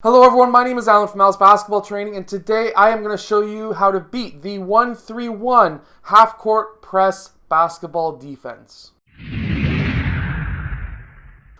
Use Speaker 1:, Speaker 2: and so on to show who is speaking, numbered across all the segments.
Speaker 1: Hello everyone, my name is Alan from Al's Basketball Training, and today I am going to show you how to beat the 1-3-1 half-court press basketball defense.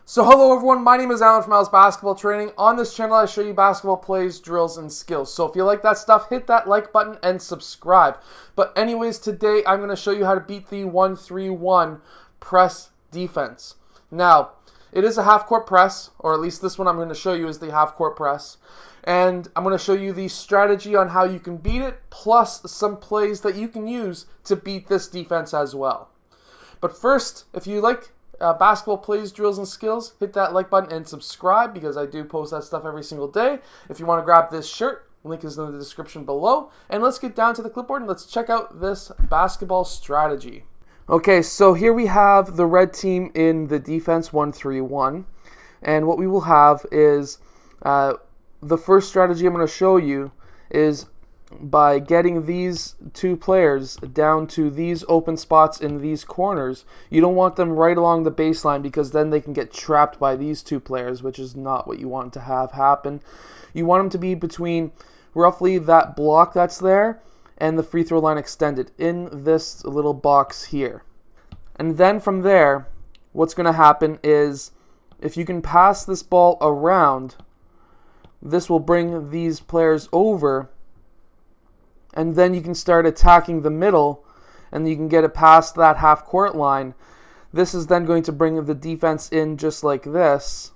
Speaker 1: So hello everyone, my name is Alan from Al's Basketball Training. On this channel I show you basketball plays, drills, and skills. So if you like that stuff, hit that like button and subscribe. But anyways, today I'm going to show you how to beat the 1-3-1 press defense. Now, it is a half-court press, or at least this one I'm going to show you is the half-court press. And I'm going to show you the strategy on how you can beat it, plus some plays that you can use to beat this defense as well. But first, if you like basketball plays, drills, and skills, hit that like button and subscribe because I do post that stuff every single day. If you want to grab this shirt, link is in the description below. And let's get down to the clipboard and let's check out this basketball strategy. Okay, so here we have the red team in the defense 1-3-1, and what we will have is the first strategy I'm going to show you is by getting these two players down to these open spots in these corners. You don't want them right along the baseline because then they can get trapped by these two players, which is not what you want to have happen. You want them to be between roughly that block that's there and the free throw line extended in this little box here. And then from there, what's going to happen is if you can pass this ball around, this will bring these players over, and then you can start attacking the middle, and you can get it past that half-court line. This is then going to bring the defense in just like this.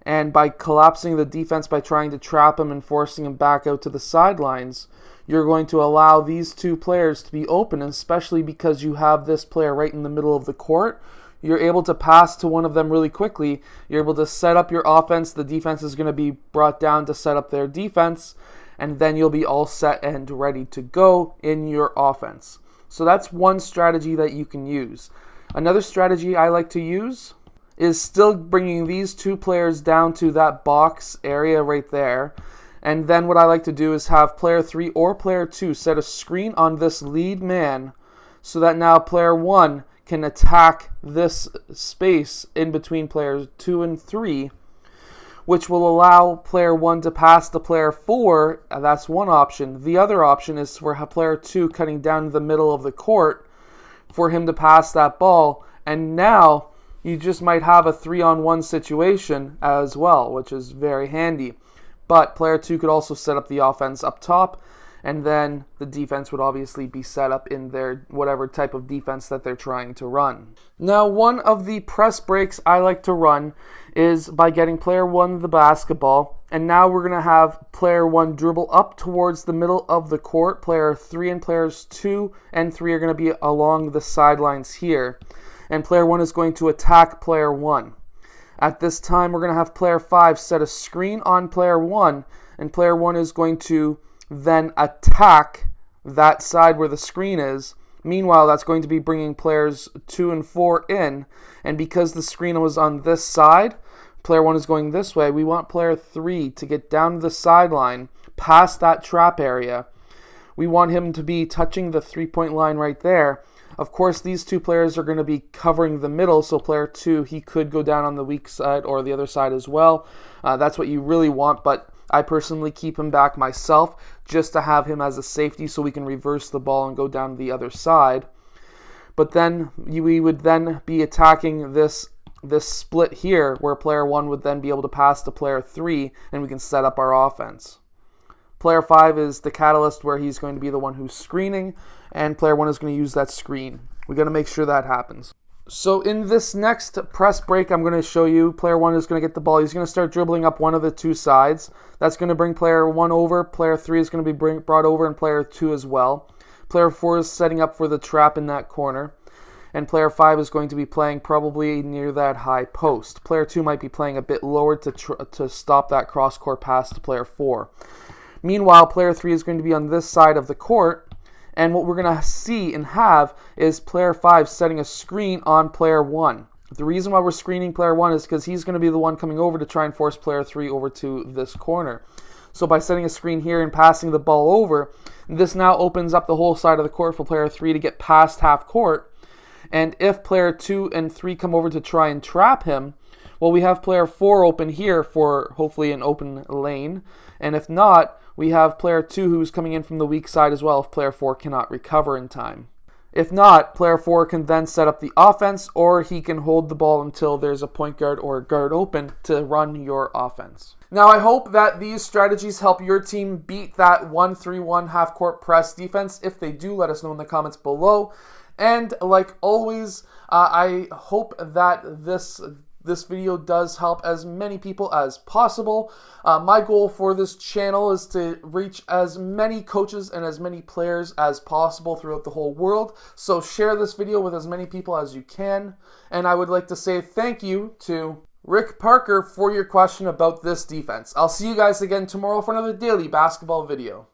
Speaker 1: And by collapsing the defense by trying to trap him and forcing him back out to the sidelines, you're going to allow these two players to be open, especially because you have this player right in the middle of the court. You're able to pass to one of them really quickly. You're able to set up your offense. The defense is going to be brought down to set up their defense, and then you'll be all set and ready to go in your offense. So that's one strategy that you can use. Another strategy I like to use is still bringing these two players down to that box area right there. And then what I like to do is have player 3 or player 2 set a screen on this lead man so that now player 1 can attack this space in between players 2 and 3, which will allow player 1 to pass to player 4. That's one option. The other option is for player 2 cutting down the middle of the court for him to pass that ball. And now you just might have a 3-on-1 situation as well, which is very handy. But player 2 could also set up the offense up top, and then the defense would obviously be set up in their whatever type of defense that they're trying to run. Now, one of the press breaks I like to run is by getting player 1 the basketball, and now we're going to have player 1 dribble up towards the middle of the court. Player 3 and players 2 and 3 are going to be along the sidelines here. And player 1 is going to attack player 1. At this time, we're going to have player 5 set a screen on player 1, and player 1 is going to then attack that side where the screen is. Meanwhile, that's going to be bringing players 2 and 4 in, and because the screen was on this side, player 1 is going this way. We want player 3 to get down to the sideline, past that trap area. We want him to be touching the three-point line right there. Of course, these two players are going to be covering the middle, so player 2, he could go down on the weak side or the other side as well. That's what you really want, but I personally keep him back myself just to have him as a safety so we can reverse the ball and go down the other side. But then we would then be attacking this split here where player 1 would then be able to pass to player 3 and we can set up our offense. Player 5 is the catalyst where he's going to be the one who's screening, and player 1 is going to use that screen. We got to make sure that happens. So in this next press break, I'm going to show you player 1 is going to get the ball. He's going to start dribbling up one of the two sides. That's going to bring player 1 over. Player 3 is going to be brought over, and player 2 as well. Player 4 is setting up for the trap in that corner. And player 5 is going to be playing probably near that high post. Player 2 might be playing a bit lower to stop that cross-court pass to player 4. Meanwhile, player 3 is going to be on this side of the court, and what we're going to see and have is player 5 setting a screen on player 1. The reason why we're screening player 1 is because he's going to be the one coming over to try and force player 3 over to this corner. So by setting a screen here and passing the ball over, this now opens up the whole side of the court for player 3 to get past half court. And if player 2 and 3 come over to try and trap him, Well, we have player 4 open here for hopefully an open lane. And if not, we have player 2 who's coming in from the weak side as well if player 4 cannot recover in time. If not, player 4 can then set up the offense, or he can hold the ball until there's a point guard or a guard open to run your offense. Now, I hope that these strategies help your team beat that 1-3-1 half-court press defense. If they do, let us know in the comments below. And like always, I hope that this video does help as many people as possible. My goal for this channel is to reach as many coaches and as many players as possible throughout the whole world. So share this video with as many people as you can. And I would like to say thank you to Rick Parker for your question about this defense. I'll see you guys again tomorrow for another daily basketball video.